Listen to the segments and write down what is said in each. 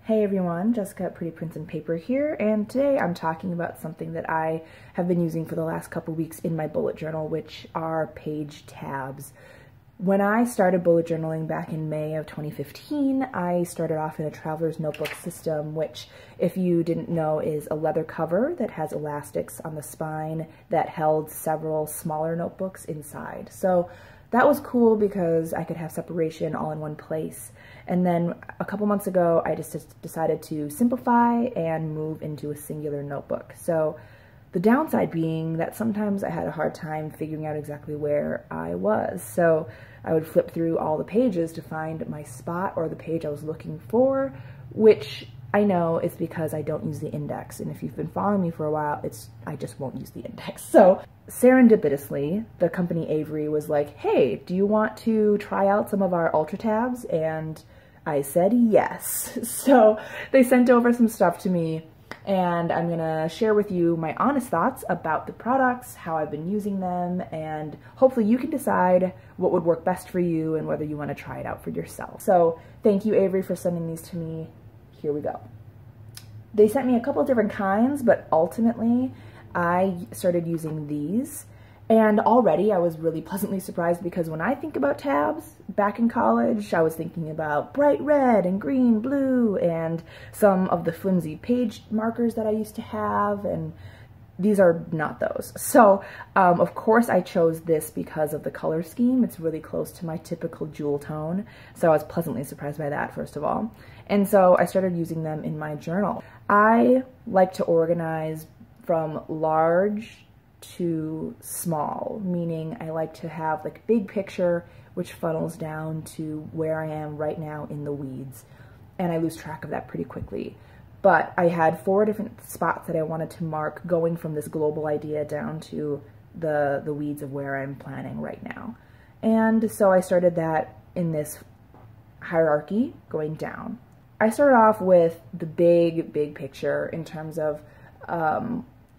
Hey everyone, Jessica at Pretty Prints and Paper here, and today I'm talking about something that I have been using for the last couple weeks in my bullet journal, which are page tabs. When I started bullet journaling back in May of 2015, I started off in a traveler's notebook system, which, if you didn't know, is a leather cover that has elastics on the spine that held several smaller notebooks inside. So that was cool because I could have separation all in one place. And then a couple months ago, I just decided to simplify and move into a singular notebook. So the downside being that sometimes I had a hard time figuring out exactly where I was. So I would flip through all the pages to find my spot or the page I was looking for, which I know is because I don't use the index. And if you've been following me for a while, I just won't use the index. So serendipitously, the company Avery was like, hey, do you want to try out some of our UltraTabs? And I said yes. So they sent over some stuff to me, and I'm gonna share with you my honest thoughts about the products, how I've been using them, and hopefully you can decide what would work best for you and whether you want to try it out for yourself. So thank you, Avery, for sending these to me. Here we go. They sent me a couple of different kinds, but ultimately I started using these. And already I was really pleasantly surprised because when I think about tabs back in college, I was thinking about bright red and green, blue, and some of the flimsy page markers that I used to have, and these are not those. So of course I chose this because of the color scheme. It's really close to my typical jewel tone. So I was pleasantly surprised by that, first of all. And so I started using them in my journal. I like to organize from large to small, meaning I like to have like big picture, which funnels down to where I am right now in the weeds. And I lose track of that pretty quickly. But I had 4 different spots that I wanted to mark, going from this global idea down to the weeds of where I'm planning right now. And so I started that in this hierarchy going down. I started off with the big picture in terms of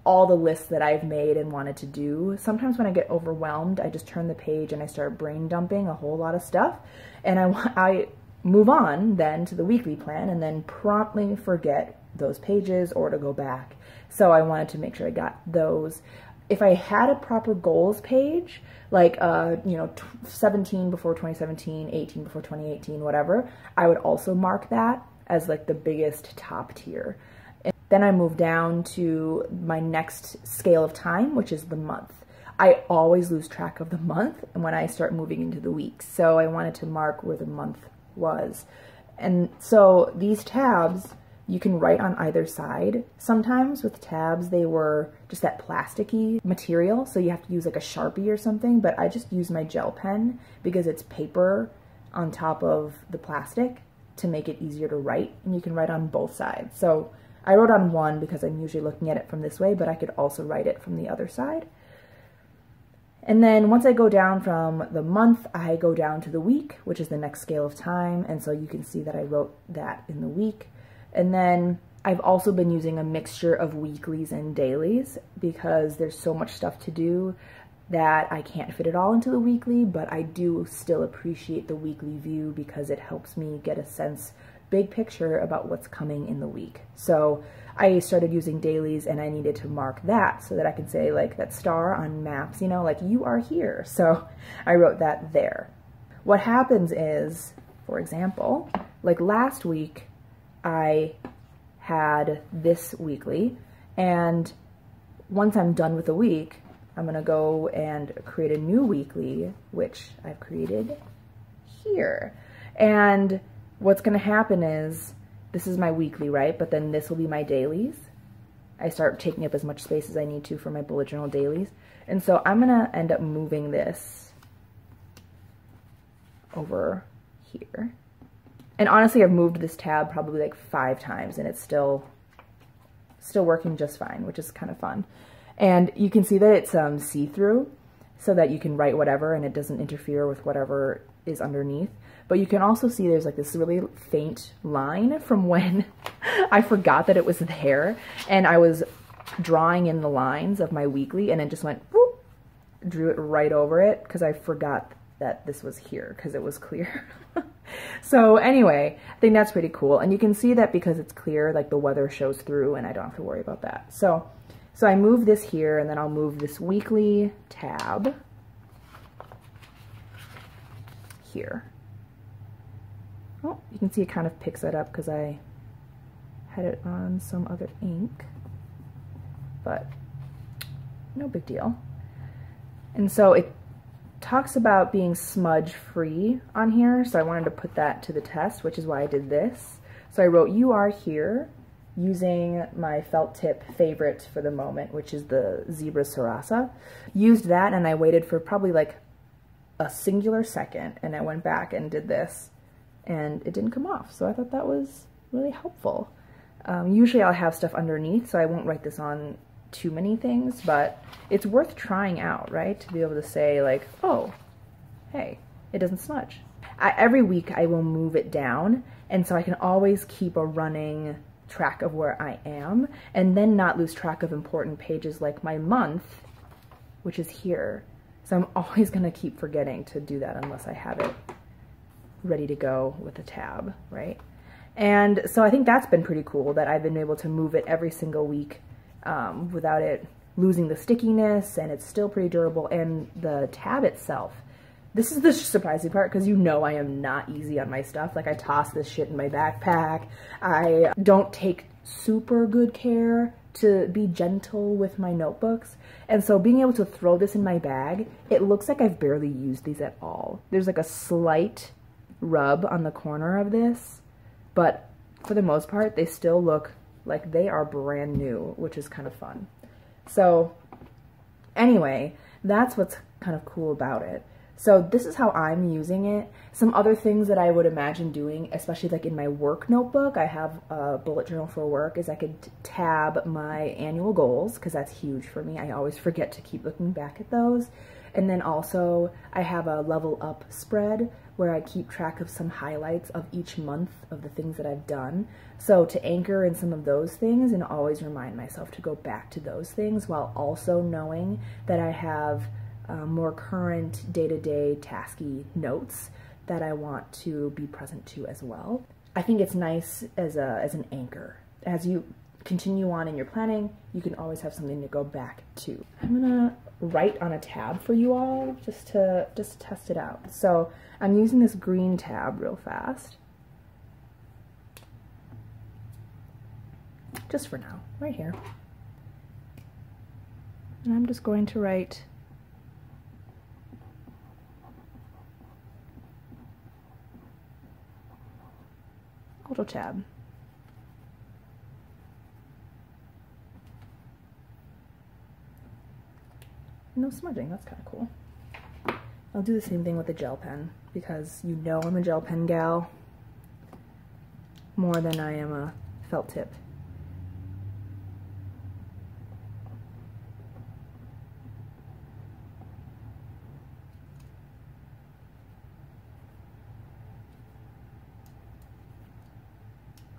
all the lists that I've made and wanted to do. Sometimes when I get overwhelmed, I just turn the page and I start brain dumping a whole lot of stuff. And I move on then to the weekly plan and then promptly forget those pages or to go back. So I wanted to make sure I got those. If I had a proper goals page, like, 17 before 2017, 18 before 2018, whatever, I would also mark that as like the biggest top tier. And then I move down to my next scale of time, which is the month. I always lose track of the month when I start moving into the weeks. So I wanted to mark where the month was. And so these tabs, you can write on either side. Sometimes with tabs, they were just that plasticky material, so you have to use like a Sharpie or something, but I just use my gel pen because it's paper on top of the plastic to make it easier to write, and you can write on both sides. So I wrote on one because I'm usually looking at it from this way, but I could also write it from the other side. And then once I go down from the month, I go down to the week, which is the next scale of time, and so you can see that I wrote that in the week. And then I've also been using a mixture of weeklies and dailies because there's so much stuff to do that I can't fit it all into the weekly, but I do still appreciate the weekly view because it helps me get a sense, big picture, about what's coming in the week. So I started using dailies and I needed to mark that so that I can say like that star on maps, you know, like you are here. So I wrote that there. What happens is, for example, like last week, I had this weekly, and once I'm done with the week, I'm gonna go and create a new weekly, which I've created here. And what's gonna happen is, this is my weekly, right? But then this will be my dailies. I start taking up as much space as I need to for my bullet journal dailies. And so I'm gonna end up moving this over here. And honestly, I've moved this tab probably like 5 times and it's still working just fine, which is kind of fun. And you can see that it's see-through so that you can write whatever and it doesn't interfere with whatever is underneath. But you can also see there's like this really faint line from when I forgot that it was there and I was drawing in the lines of my weekly and it just went, whoop, drew it right over it because I forgot that this was here because it was clear. So anyway, I think that's pretty cool. And you can see that because it's clear, like the weather shows through and I don't have to worry about that. So I move this here, and then I'll move this weekly tab here. Oh, you can see it kind of picks that up because I had it on some other ink, but no big deal. And so it talks about being smudge free on here, so I wanted to put that to the test, which is why I did this. So I wrote "You are here" using my felt tip favorite for the moment, which is the Zebra Sarasa. Used that, and I waited for probably like a singular second, and I went back and did this, and it didn't come off. So I thought that was really helpful. Usually I'll have stuff underneath, so I won't write this on too many things, but it's worth trying out, right? To be able to say like, oh, hey, it doesn't smudge. Every week I will move it down, and so I can always keep a running track of where I am, and then not lose track of important pages like my month, which is here. So I'm always gonna keep forgetting to do that unless I have it ready to go with a tab, right? And so I think that's been pretty cool that I've been able to move it every single week without it losing the stickiness, and it's still pretty durable. And the tab itself, this is the surprising part, because you know I am not easy on my stuff. Like, I toss this shit in my backpack. I don't take super good care to be gentle with my notebooks. And so being able to throw this in my bag, it looks like I've barely used these at all. There's like a slight rub on the corner of this, but for the most part, they still look like they are brand new, which is kind of fun. So anyway, that's what's kind of cool about it. So this is how I'm using it. Some other things that I would imagine doing, especially like in my work notebook, I have a bullet journal for work, is I could tab my annual goals, because that's huge for me. I always forget to keep looking back at those. And then also I have a level up spread where I keep track of some highlights of each month of the things that I've done. So to anchor in some of those things and always remind myself to go back to those things, while also knowing that I have more current day-to-day tasky notes that I want to be present to as well. I think it's nice as an anchor. As you continue on in your planning, you can always have something to go back to. I'm gonna write on a tab for you all just to test it out. So I'm using this green tab real fast. Just for now, right here. And I'm just going to write UltraTab. No smudging, that's kind of cool. I'll do the same thing with the gel pen, because you know I'm a gel pen gal more than I am a felt tip.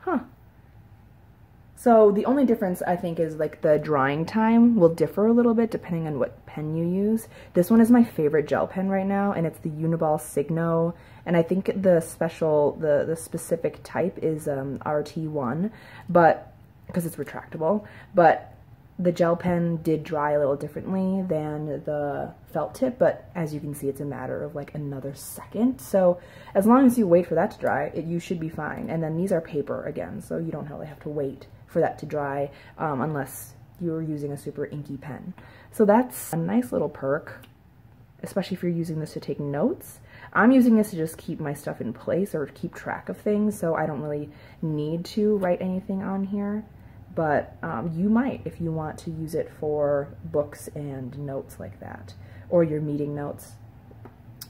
Huh. So the only difference, I think, is like the drying time will differ a little bit depending on what pen you use. This one is my favorite gel pen right now, and it's the Uniball Signo, and I think the specific type is RT1, but because it's retractable. But the gel pen did dry a little differently than the felt tip, but as you can see, it's a matter of like another second. So as long as you wait for that to dry, you should be fine. And then these are paper again, so you don't really have to wait for that to dry unless you're using a super inky pen. So that's a nice little perk, especially if you're using this to take notes. I'm using this to just keep my stuff in place or keep track of things, so I don't really need to write anything on here. But you might if you want to use it for books and notes like that, or your meeting notes.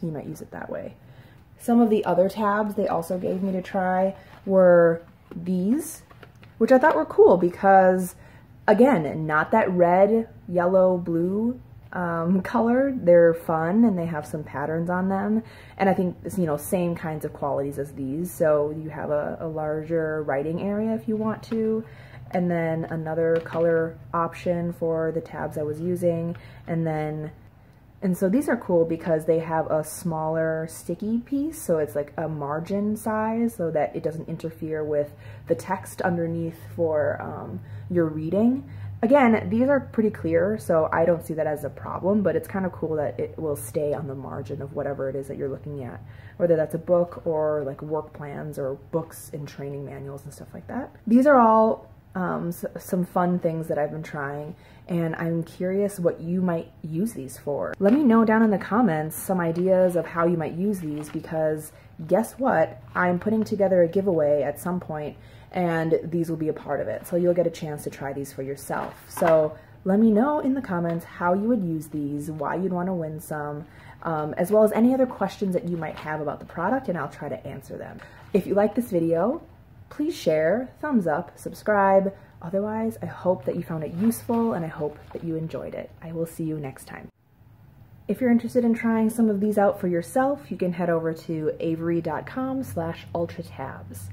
You might use it that way. Some of the other tabs they also gave me to try were these, which I thought were cool because, again, not that red, yellow, blue color. They're fun and they have some patterns on them. And I think, you know, same kinds of qualities as these. So you have a larger writing area if you want to. And then another color option for the tabs I was using, and then And so these are cool because they have a smaller sticky piece, so it's like a margin size so that it doesn't interfere with the text underneath for your reading. Again, these are pretty clear, so I don't see that as a problem, but it's kind of cool that it will stay on the margin of whatever it is that you're looking at, whether that's a book or like work plans or books and training manuals and stuff like that. These are all some fun things that I've been trying, and I'm curious what you might use these for. Let me know down in the comments some ideas of how you might use these, because guess what? I'm putting together a giveaway at some point, and these will be a part of it. So you'll get a chance to try these for yourself. So let me know in the comments how you would use these, why you'd want to win some, as well as any other questions that you might have about the product, and I'll try to answer them. If you like this video, please share, thumbs up, subscribe. Otherwise, I hope that you found it useful, and I hope that you enjoyed it. I will see you next time. If you're interested in trying some of these out for yourself, you can head over to avery.com/ultratabs.